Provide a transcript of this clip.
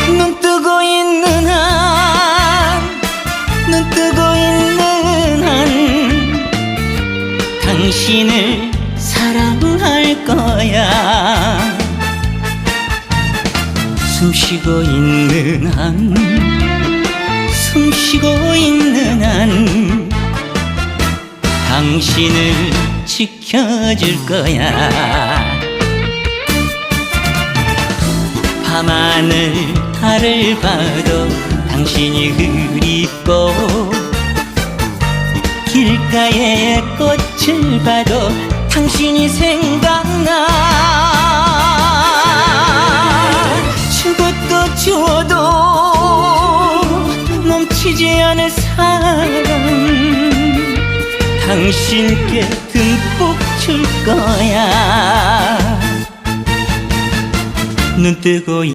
눈 뜨고 있는 한, 눈 뜨고 있는 한 당신을 사랑할 거야. 숨쉬고 있는 한, 숨쉬고 있는 한 당신을 지켜줄 거야. 밤하늘 달을 봐도 당신이 그립고, 길가에 꽃을 봐도 당신이 생각나. 죽어도 주워도 넘치지 않을 사랑 당신께 듬뿍 줄 거야. 눈 뜨고